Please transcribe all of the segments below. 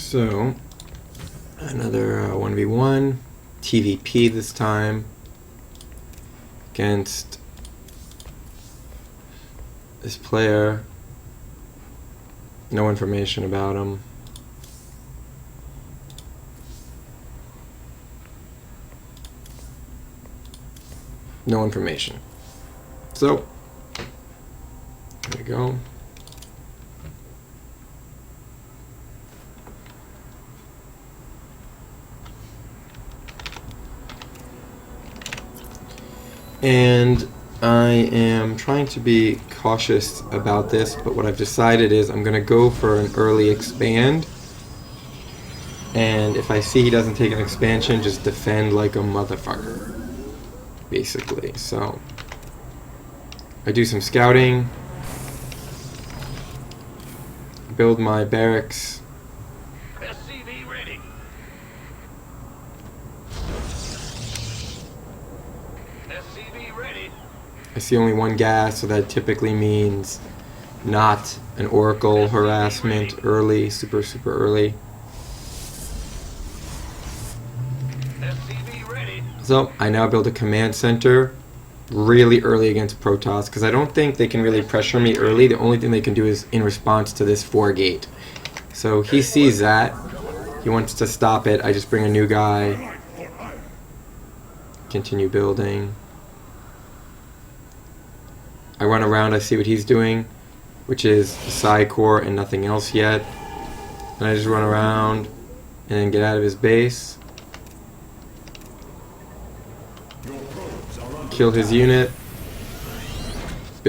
So, another 1v1, TvP this time, against this player. No information about him. No information. So, there we go. And I am trying to be cautious about this, but what I've decided is I'm going to go for an early expand. And if I see he doesn't take an expansion, just defend like a motherfucker, basically. So I do some scouting, build my barracks. SCV ready. SCV ready. I see only one gas, so that typically means not an oracle harassment early, super early. SCV ready. So I now build a command center really early against Protoss, because I don't think they can really pressure me early. The only thing they can do is in response to this 4 gate. So he sees that. He wants to stop it. I just bring a new guy. Continue building. I run around, I see what he's doing, which is a side core and nothing else yet. And I just run around and then get out of his base. Kill his unit.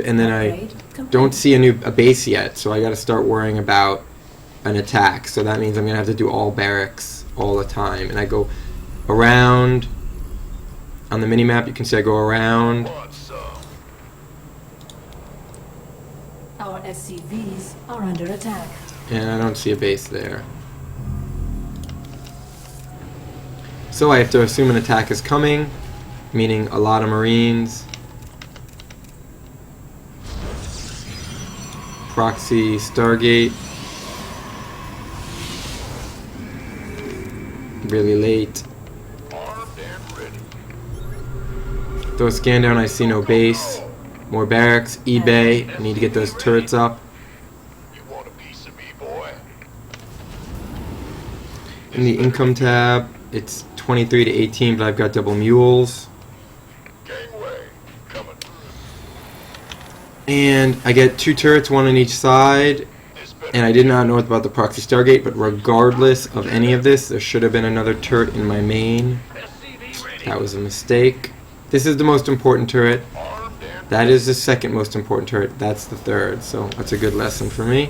And then I don't see a base yet, so I gotta start worrying about an attack. So that means I'm gonna have to do all barracks all the time. And I go around. On the minimap you can see I go around. Our SCVs are under attack. And I don't see a base there. So I have to assume an attack is coming, meaning a lot of Marines. Proxy Stargate. Really late. Throw a scan down, I see no base. More barracks, eBay. I need to get those turrets up. You want a piece of me, boy? In the income tab, it's 23 to 18, but I've got double mules. Gangway coming. And I get 2 turrets, 1 on each side. And I did not know about the proxy Stargate, but regardless of any of this, there should have been another turret in my main. SCV ready. That was a mistake. This is the most important turret. That is the second most important turret. That's the third. So that's a good lesson for me.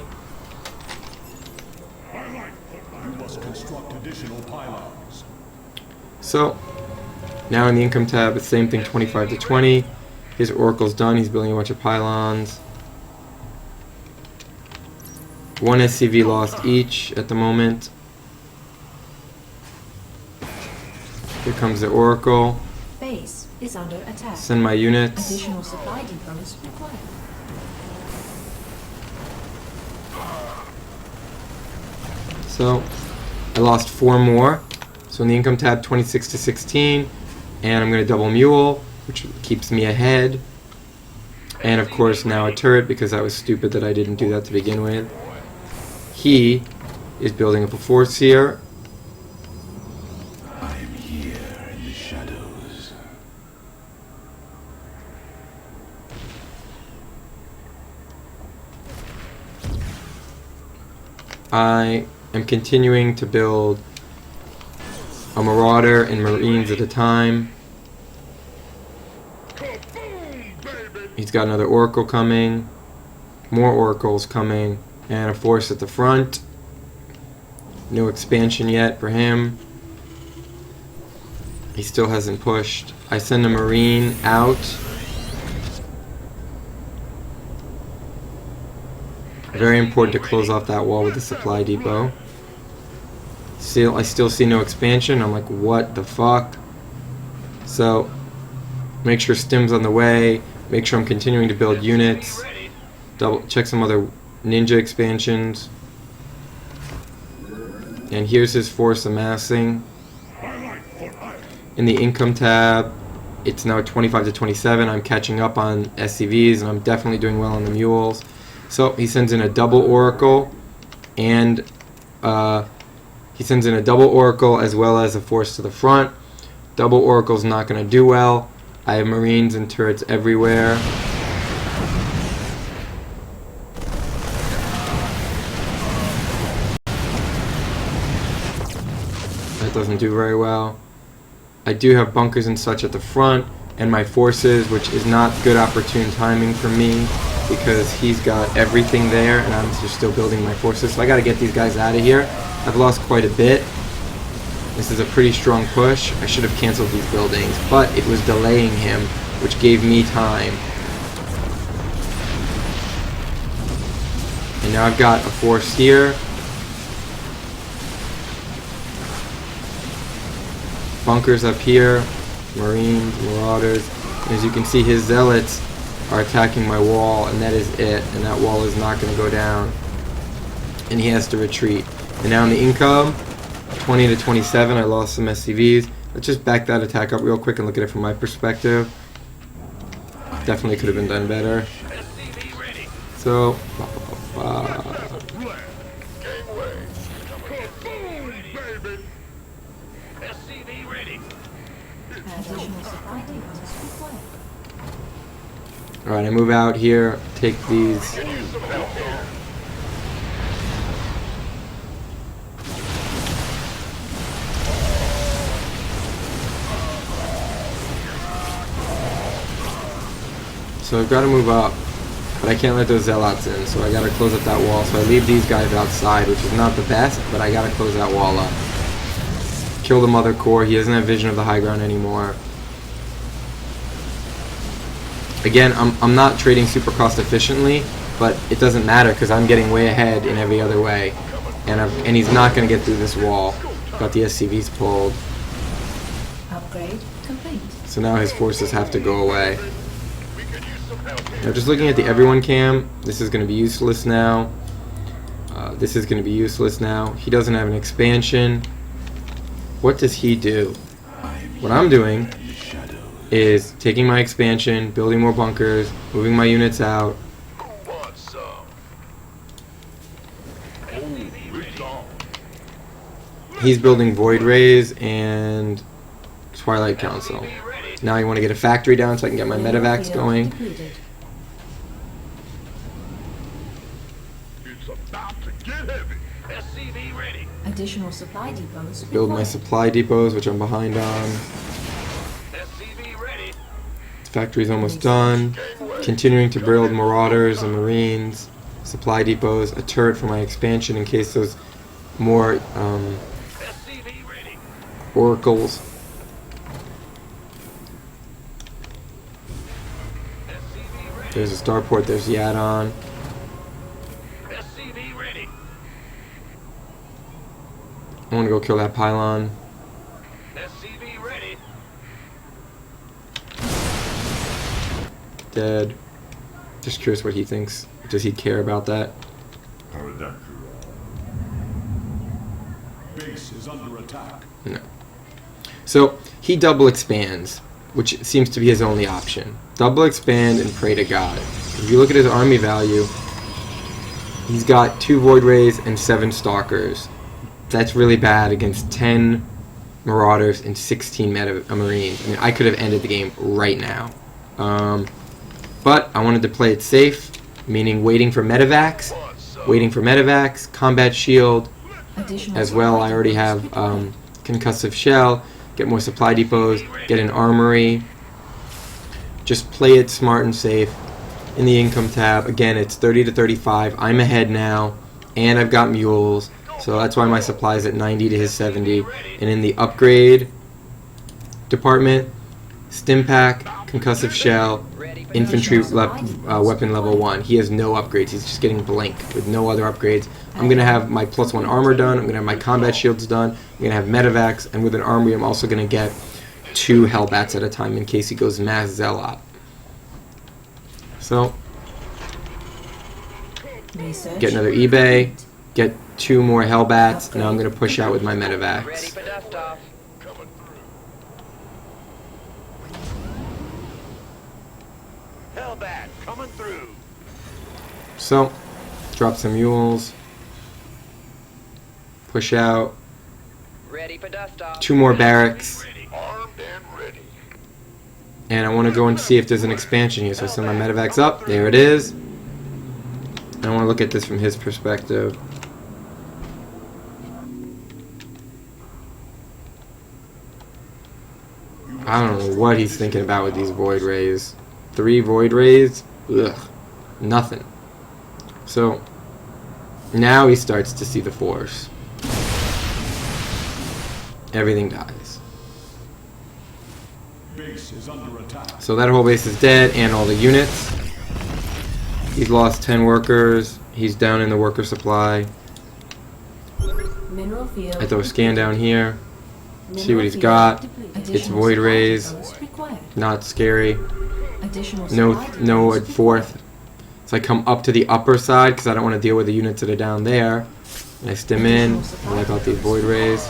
You must construct additional pylons. So now in the income tab, it's the same thing, 25 to 20. His oracle's done. He's building a bunch of pylons. 1 SCV lost each at the moment. Here comes the oracle. Base is under attack. Send my units. Additional supply depots required. So I lost 4 more. So in the income tab, 26 to 16. And I'm going to double mule, which keeps me ahead. And of course now a turret, because I was stupid that I didn't do that to begin with. He is building up a force here. I am here in the shadows. I am continuing to build a Marauder and Marines at a time. He's got another Oracle coming, more Oracles coming, and a force at the front. No expansion yet for him. He still hasn't pushed. I send a Marine out. Very important to close off that wall with the supply depot. I still see no expansion. I'm like, what the fuck? So, make sure Stim's on the way. Make sure I'm continuing to build units. Double check some other ninja expansions. And here's his force amassing. In the income tab, it's now 25 to 27. I'm catching up on SCVs, and I'm definitely doing well on the mules. So he sends in a double oracle, and he sends in a double oracle as well as a force to the front. Double oracle's not going to do well. I have marines and turrets everywhere. That doesn't do very well. I do have bunkers and such at the front, and my forces, which is not good opportune timing for me because he's got everything there and I'm just still building my forces. So I got to get these guys out of here. I've lost quite a bit. This is a pretty strong push. I should have canceled these buildings, but it was delaying him, which gave me time. And now I've got a force here. Bunkers up here, marines, marauders. And as you can see, his zealots are attacking my wall, and that is it. And that wall is not going to go down. And he has to retreat. And now in the income, 20 to 27, I lost some SCVs. Let's just back that attack up real quick and look at it from my perspective. Definitely could have been done better. So, Additional supply depots required. alright, I move out here, take these. So I've got to move up, but I can't let those zealots in, so I got to close up that wall. So I leave these guys outside, which is not the best, but I got to close that wall up. Kill the mother core. He doesn't have vision of the high ground anymore. Again, I'm not trading super cost efficiently, but it doesn't matter because I'm getting way ahead in every other way, and he's not going to get through this wall. Got the SCVs pulled. Upgrade complete. So now his forces have to go away. Now just looking at the everyone cam, this is going to be useless now. This is going to be useless now. He doesn't have an expansion. What does he do? What I'm doing is taking my expansion, building more bunkers, moving my units out. He's building Void Rays and Twilight Council. Now I want to get a factory down so I can get my medevacs going. Depleted. It's about to get heavy. SCV ready. Additional supply depots Build my required. supply depots, which I'm behind on. SCV ready. The factory's almost done. Continuing to build marauders and marines, supply depots, a turret for my expansion in case those more SCV ready. oracles. SCV ready. There's a starport, there's the add-on. SCV ready. I want to go kill that pylon. SCV ready. Dead. Just curious what he thinks. Does he care about that? Base is under attack. No. So he double expands, which seems to be his only option. Double expand and pray to God. If you look at his army value, he's got 2 Void Rays and 7 Stalkers. That's really bad against 10 Marauders and 16 Marines. I mean, I could have ended the game right now. But I wanted to play it safe, meaning waiting for medevacs, combat shield, Additional as well. supply I already depots have required. concussive shell, get more supply depots, get an armory. Just play it smart and safe. In the income tab, again, it's 30 to 35. I'm ahead now, and I've got mules, so that's why my supply is at 90 to his 70. And in the upgrade department, stim pack, concussive shell, infantry weapon level 1. He has no upgrades. He's just getting blank with no other upgrades. I'm going to have my +1 armor done. I'm going to have my combat shields done. I'm going to have medevacs. And with an armory, I'm also going to get 2 hellbats at a time in case he goes mass zealot. So, Research get another eBay. Get 2 more Hellbats. Now I'm going to push out with my Ready Medivacs. for dust off. Coming through. Hellbat coming through. So, drop some mules. Push out. Ready for dust off. 2 more barracks. Armed and ready. And I want to go and see if there's an expansion here. So I send my Medivacs up. There it is. I want to look at this from his perspective. I don't know what he's thinking about with these Void Rays. 3 Void Rays? Ugh. Nothing. So, now he starts to see the Force. Everything dies. Base is under attack. So that whole base is dead, and all the units. He's lost 10 workers. He's down in the worker supply. Mineral field. I throw a scan down here. Mineral See what he's field got. depleted. It's Additional Void supply Rays. depots required. Not scary. Additional No, supply no depots fourth. required. So I come up to the upper side because I don't want to deal with the units that are down there. And I stem in. I wipe out these Void Rays.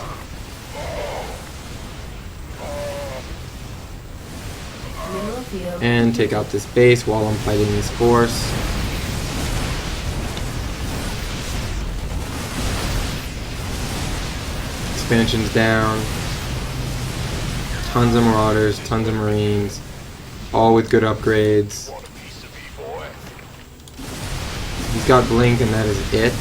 Mineral field. And take out this base while I'm fighting this Force. Expansion's down. Tons of Marauders, tons of Marines. All with good upgrades. Want a piece of me, boy? He's got Blink and that is it.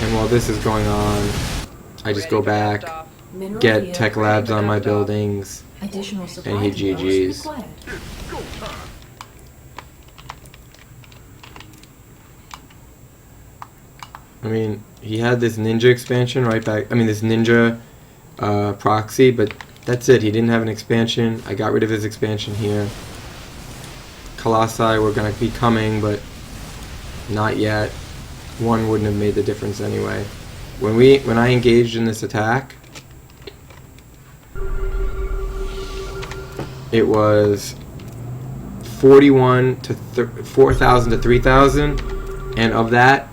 And while this is going on, I just go back, Mineral get field. tech labs on my buildings, Additional supply and he depots GGs. required. It's go time. I mean, he had this ninja expansion right back. I mean, this ninja proxy, but that's it. He didn't have an expansion. I got rid of his expansion here. Colossi were going to be coming, but not yet. One wouldn't have made the difference anyway. When I engaged in this attack, it was 41 to 4,000 to 3,000, and of that,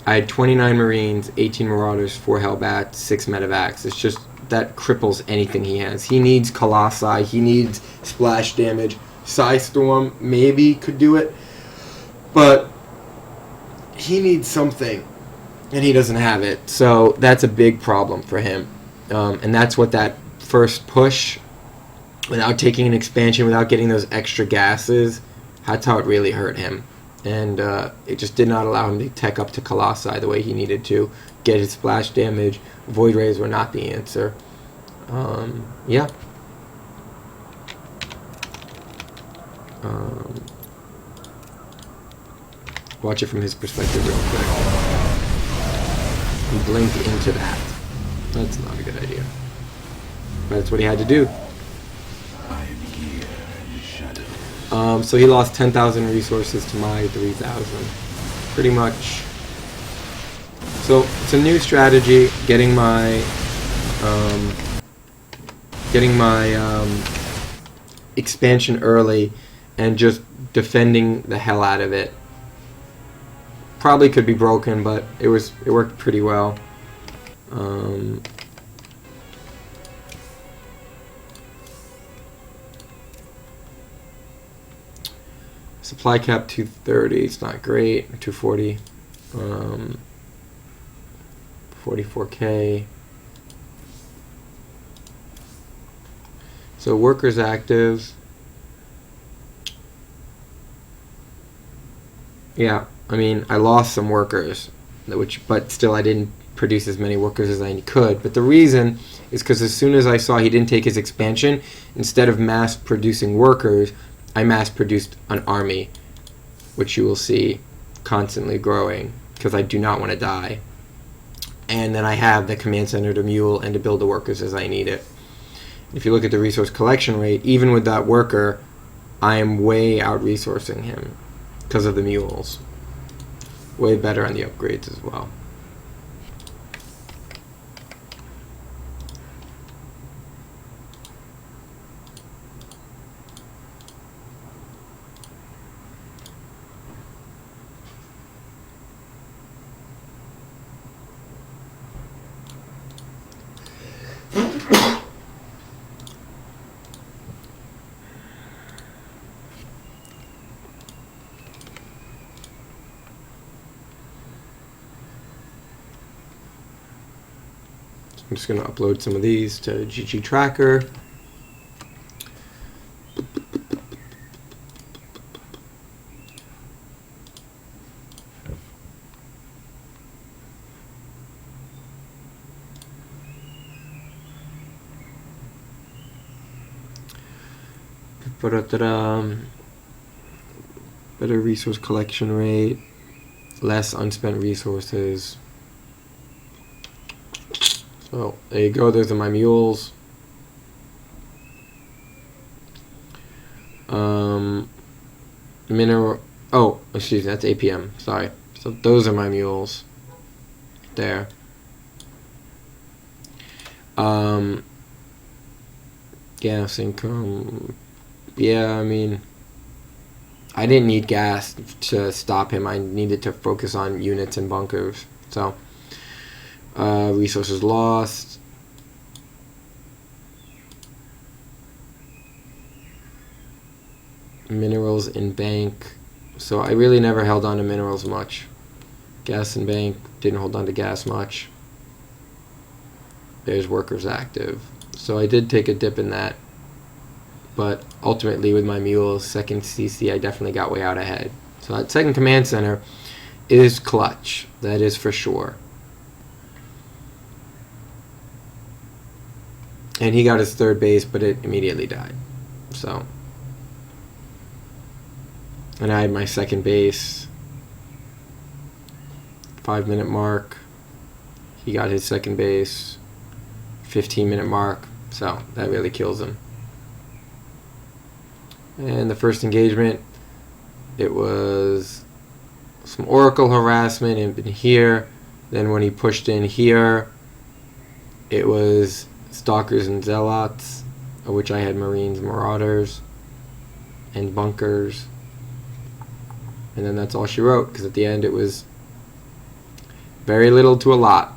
I had 29 Marines, 18 Marauders, 4 Hellbats, 6 Medivacs. It's just, that cripples anything he has. He needs Colossi, he needs splash damage. Psystorm maybe could do it, but he needs something, and he doesn't have it. So that's a big problem for him. And that's what that first push, without taking an expansion, without getting those extra gases, that's how it really hurt him. And it just did not allow him to tech up to Colossi the way he needed to, get his splash damage. Void Rays were not the answer. Yeah. Watch it from his perspective real quick. He blinked into that. That's not a good idea. But that's what he had to do. So he lost 10,000 resources to my 3,000. Pretty much. So it's a new strategy, getting my expansion early and just defending the hell out of it. Probably could be broken, but it worked pretty well. Supply cap 230, it's not great. 240. 44k. So workers active. Yeah, I mean, I lost some workers, but still I didn't produce as many workers as I could. But the reason is because as soon as I saw he didn't take his expansion, instead of mass producing workers, I mass produced an army, which you will see constantly growing because I do not want to die. And then I have the command center to mule and to build the workers as I need it. If you look at the resource collection rate, even with that worker, I am way out resourcing him because of the mules. Way better on the upgrades as well. I'm just going to upload some of these to GG Tracker. Better resource collection rate, less unspent resources. So there you go, those are my mules. Mineral, oh, excuse me, that's APM, sorry. So those are my mules. There. Gas income. Yeah, I mean, I didn't need gas to stop him. I needed to focus on units and bunkers. So, resources lost. Minerals in bank. So I really never held on to minerals much. Gas in bank, didn't hold on to gas much. There's workers active. So I did take a dip in that. But ultimately with my mules, second CC, I definitely got way out ahead. So that second command center is clutch. That is for sure. And he got his third base, but it immediately died. So. And I had my second base. 5-minute mark. He got his second base. 15-minute mark. So that really kills him. And the first engagement, it was some Oracle harassment in here. Then when he pushed in here, it was stalkers and zealots, of which I had Marines, Marauders, and bunkers. And then that's all she wrote, because at the end it was very little to a lot.